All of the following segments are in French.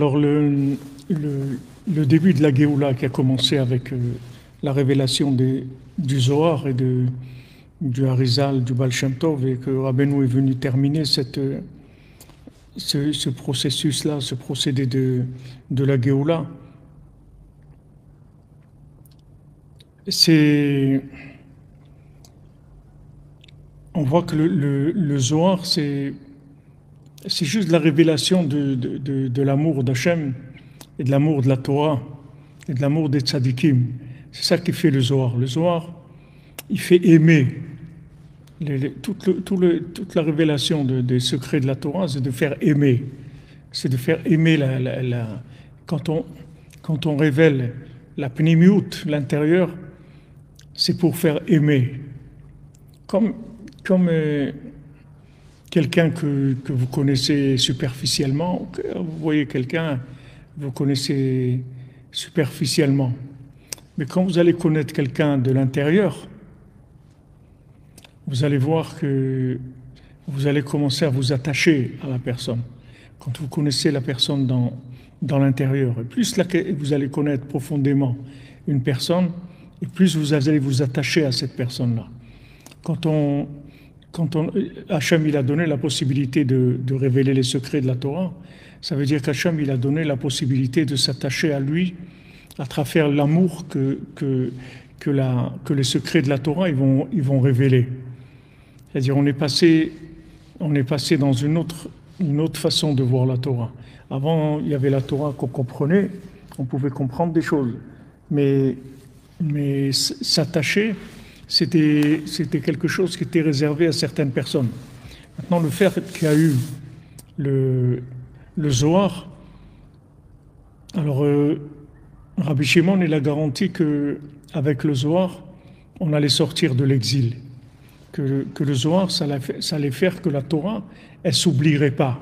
Alors, le début de la Géoula qui a commencé avec la révélation du Zohar et du Harizal, du Baal Shem Tov, et que Rabbeinu est venu terminer ce processus-là, ce procédé de la Géoula. On voit que le Zohar, c'est juste la révélation de l'amour d'Hachem et de l'amour de la Torah et de l'amour des tzadikim. C'est ça qui fait le Zohar. Le Zohar, il fait aimer. Toute la révélation des secrets de la Torah, c'est de faire aimer. C'est de faire aimer quand on révèle la pnimiout, l'intérieur, c'est pour faire aimer. Comme quelqu'un que vous connaissez superficiellement, vous voyez quelqu'un, vous connaissez superficiellement. Mais quand vous allez connaître quelqu'un de l'intérieur, vous allez voir que vous allez commencer à vous attacher à la personne. Quand vous connaissez la personne dans l'intérieur, et plus vous allez connaître profondément une personne, et plus vous allez vous attacher à cette personne-là. Hachem, il a donné la possibilité de révéler les secrets de la Torah. Ça veut dire qu'Hachem, il a donné la possibilité de s'attacher à lui à travers l'amour que les secrets de la Torah ils vont révéler. C'est-à-dire on est passé dans une autre façon de voir la Torah. Avant, il y avait la Torah qu'on comprenait, on pouvait comprendre des choses. Mais s'attacher, c'était quelque chose qui était réservé à certaines personnes. Maintenant, le fait qu'il y a eu le Zohar, alors Rabbi Shimon, il a garanti qu'avec le Zohar, on allait sortir de l'exil. Que le Zohar, ça allait faire que la Torah, elle ne s'oublierait pas.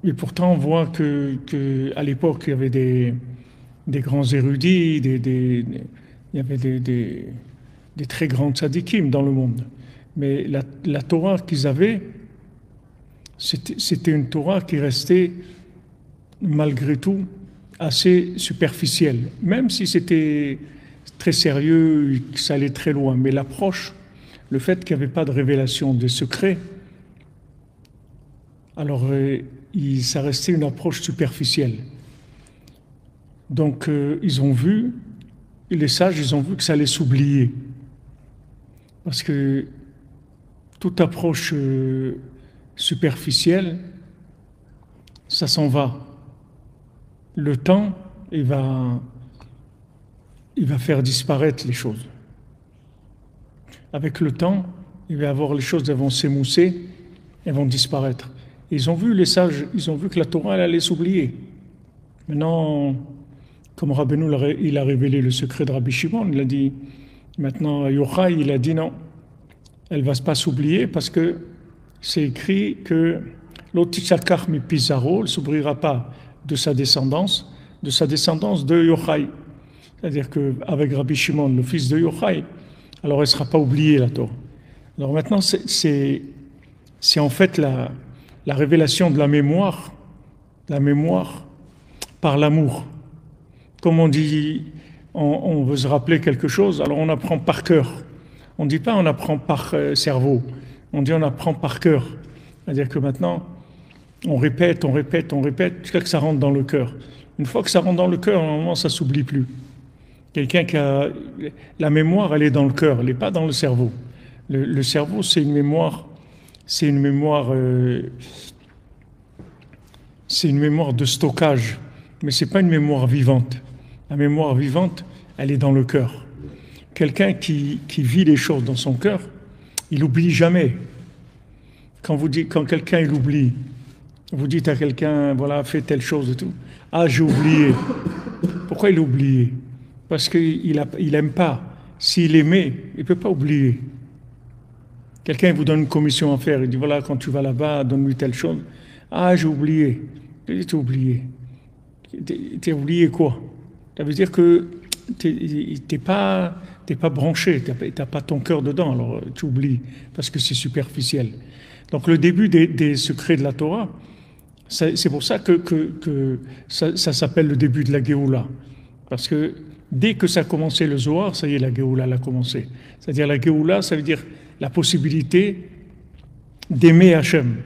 Et pourtant, on voit qu'à l'époque, il y avait des grands érudits, il y avait des très grands tzadikim dans le monde. Mais la Torah qu'ils avaient, c'était une Torah qui restait, malgré tout, assez superficielle. Même si c'était très sérieux, que ça allait très loin. Mais l'approche, le fait qu'il n'y avait pas de révélation des secrets, alors ça restait une approche superficielle. Donc les sages, ils ont vu que ça allait s'oublier. Parce que toute approche superficielle, ça s'en va. Le temps, il va faire disparaître les choses. Avec le temps, il va y avoir les choses, elles vont s'émousser, elles vont disparaître. Et les sages, ils ont vu que la Torah, elle allait s'oublier. Maintenant, comme Rabbeinu, il a révélé le secret de Rabbi Shimon, il a dit, maintenant, Yochai, il a dit non, elle ne va pas s'oublier parce que c'est écrit que l'Otichakar mi Pizarro ne s'oubliera pas de sa descendance de Yochai. C'est-à-dire qu'avec Rabbi Shimon, le fils de Yochai, alors elle ne sera pas oubliée, la Torah. Alors maintenant, c'est en fait la révélation de la mémoire par l'amour. Comme on dit, on veut se rappeler quelque chose, alors on apprend par cœur. On ne dit pas on apprend par cerveau, on dit on apprend par cœur. C'est-à-dire que maintenant, on répète, jusqu'à que ça rentre dans le cœur. Une fois que ça rentre dans le cœur, normalement, ça ne s'oublie plus. Quelqu'un qui a... La mémoire, elle est dans le cœur, elle n'est pas dans le cerveau. Le cerveau, c'est une mémoire de stockage, mais ce n'est pas une mémoire vivante. La mémoire vivante, elle est dans le cœur. Quelqu'un qui vit les choses dans son cœur, il n'oublie jamais. Quand quelqu'un il oublie, vous dites à quelqu'un, voilà, fais telle chose et tout. Ah, j'ai oublié. Pourquoi il a oublié? Parce qu'il n'aime pas. S'il aimait, il ne peut pas oublier. Quelqu'un vous donne une commission à faire, il dit, voilà, quand tu vas là-bas, donne-lui telle chose. Ah, j'ai oublié. Tu as oublié. Tu as oublié quoi? Ça veut dire que tu n'es pas branché, tu n'as pas ton cœur dedans, alors tu oublies, parce que c'est superficiel. Donc le début des secrets de la Torah, c'est pour ça que ça s'appelle le début de la Géoula. Parce que dès que ça a commencé le Zohar, ça y est, la Géoula a commencé. C'est-à-dire la Géoula, ça veut dire la possibilité d'aimer Hachem.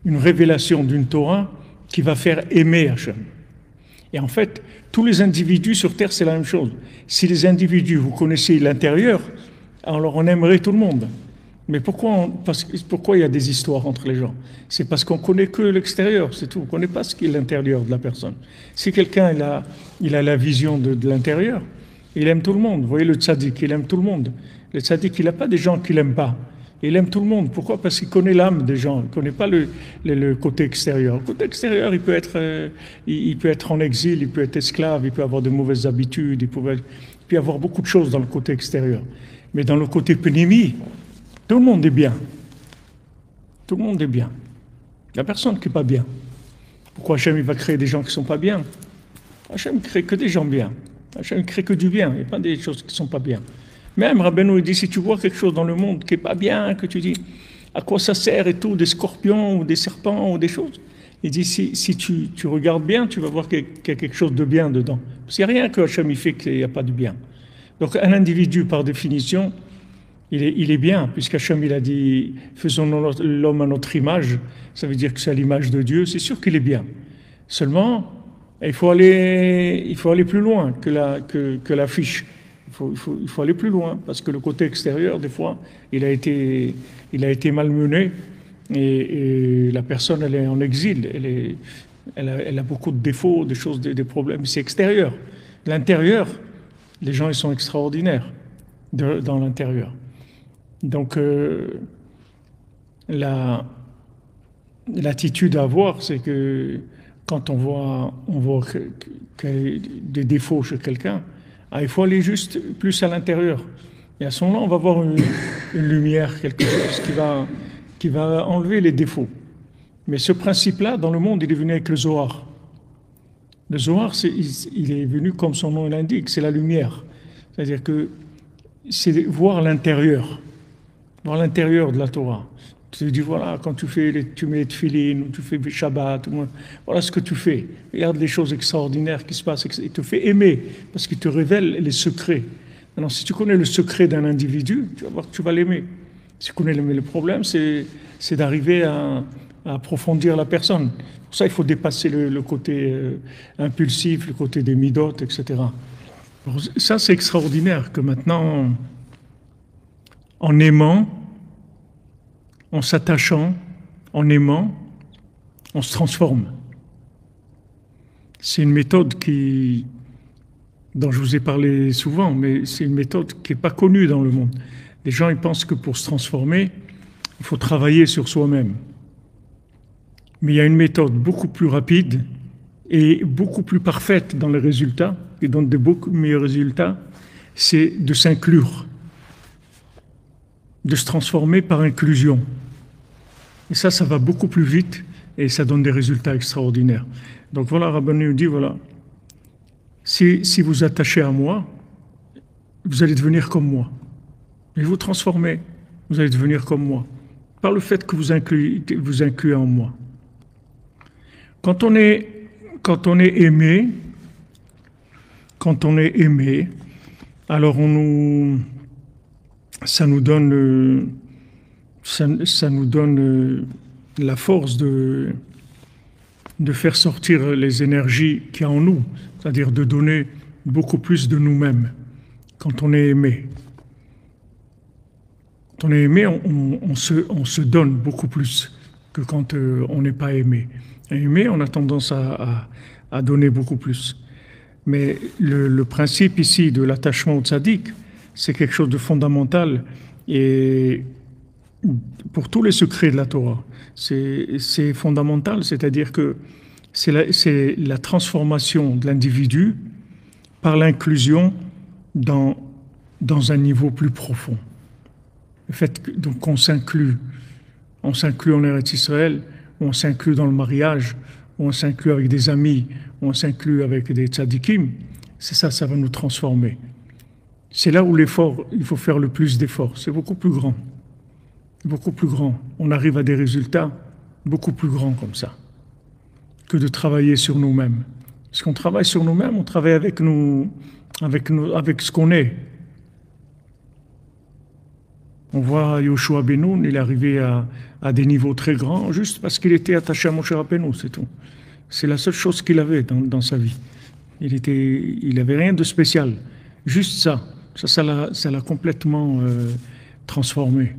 Une révélation d'une Torah qui va faire aimer Hachem. Et en fait, tous les individus sur Terre, c'est la même chose. Si les individus, vous connaissez l'intérieur, alors on aimerait tout le monde. Mais pourquoi il y a des histoires entre les gens? C'est parce qu'on ne connaît que l'extérieur, c'est tout. On ne connaît pas ce qui est l'intérieur de la personne. Si quelqu'un il a la vision de l'intérieur, il aime tout le monde. Vous voyez le tzaddik, il aime tout le monde. Le tzaddik, il n'a pas des gens qu'il n'aime pas. Il aime tout le monde. Pourquoi? Parce qu'il connaît l'âme des gens. Il ne connaît pas le côté extérieur. Le côté extérieur, il peut être en exil, il peut être esclave, il peut avoir de mauvaises habitudes, il peut y avoir beaucoup de choses dans le côté extérieur. Mais dans le côté pénémi, tout le monde est bien. Tout le monde est bien. Il n'y a personne qui n'est pas bien. Pourquoi Hachem il va créer des gens qui ne sont pas bien? Hachem ne crée que des gens bien. Hachem ne crée que du bien. Il n'y a pas des choses qui ne sont pas bien. Même Rabbeinu il dit, si tu vois quelque chose dans le monde qui n'est pas bien, que tu dis, à quoi ça sert et tout, des scorpions ou des serpents ou des choses, il dit, si tu regardes bien, tu vas voir qu'il y a quelque chose de bien dedans. Parce qu'il n'y a rien que Hachem il fait qu'il n'y a pas de bien. Donc un individu, par définition, il est bien, puisqu'Hachem il a dit faisons l'homme à notre image, ça veut dire que c'est à l'image de Dieu, c'est sûr qu'il est bien. Seulement, il faut aller plus loin que la fiche. Il faut aller plus loin, parce que le côté extérieur, des fois, il a été malmené, et la personne, elle est en exil, elle a beaucoup de défauts, des problèmes, c'est extérieur. L'intérieur, les gens, ils sont extraordinaires dans l'intérieur. Donc, l'attitude à avoir, c'est que quand on voit qu'il y a des défauts chez quelqu'un, il faut aller juste plus à l'intérieur. Et à ce moment-là, on va voir une lumière, quelque chose qui va enlever les défauts. Mais ce principe-là, dans le monde, il est venu avec le Zohar. Le Zohar, il est venu comme son nom l'indique, c'est la lumière. C'est-à-dire que c'est voir l'intérieur de la Torah. Tu dis, voilà, quand tu mets les tefilines, ou tu fais Shabbat, voilà ce que tu fais. Regarde les choses extraordinaires qui se passent. Il te fait aimer, parce qu'il te révèle les secrets. Maintenant, si tu connais le secret d'un individu, tu vas voir que tu vas l'aimer. Si tu connais le problème, c'est d'arriver à approfondir la personne. Pour ça, il faut dépasser le côté impulsif, le côté des midot, etc. Alors, ça, c'est extraordinaire que maintenant, en aimant, en s'attachant, en aimant, on se transforme. C'est une méthode dont je vous ai parlé souvent, mais c'est une méthode qui n'est pas connue dans le monde. Les gens ils pensent que pour se transformer, il faut travailler sur soi-même. Mais il y a une méthode beaucoup plus rapide et beaucoup plus parfaite dans les résultats, qui donne de beaucoup meilleurs résultats, c'est de s'inclure, de se transformer par inclusion. Et ça va beaucoup plus vite et ça donne des résultats extraordinaires. Donc voilà, Rabbeinu dit, voilà, si vous attachez à moi, vous allez devenir comme moi. Et vous transformez, vous allez devenir comme moi, par le fait que vous incluez en moi. Quand on est aimé, alors ça nous donne la force de faire sortir les énergies qu'il y a en nous, c'est-à-dire de donner beaucoup plus de nous-mêmes quand on est aimé. Quand on est aimé, on se donne beaucoup plus que quand on n'est pas aimé. Aimé, on a tendance à donner beaucoup plus. Mais le principe ici de l'attachement au tzaddik, c'est quelque chose de fondamental et pour tous les secrets de la Torah. C'est fondamental, c'est-à-dire que c'est la transformation de l'individu par l'inclusion dans un niveau plus profond. Le fait qu'on s'inclut en Eretz Israël, on s'inclut dans le mariage, on s'inclut avec des amis, on s'inclut avec des tzadikim, c'est ça va nous transformer. C'est là où il faut faire le plus d'efforts, c'est beaucoup plus grand. beaucoup plus grand. On arrive à des résultats beaucoup plus grands comme ça, que de travailler sur nous-mêmes. Parce qu'on travaille sur nous-mêmes, on travaille avec avec ce qu'on est. On voit Yoshua Benoun, il est arrivé à des niveaux très grands juste parce qu'il était attaché à Moshe Rabbeinu, c'est tout. C'est la seule chose qu'il avait dans sa vie. Il avait rien de spécial. Juste ça. Ça l'a complètement transformé.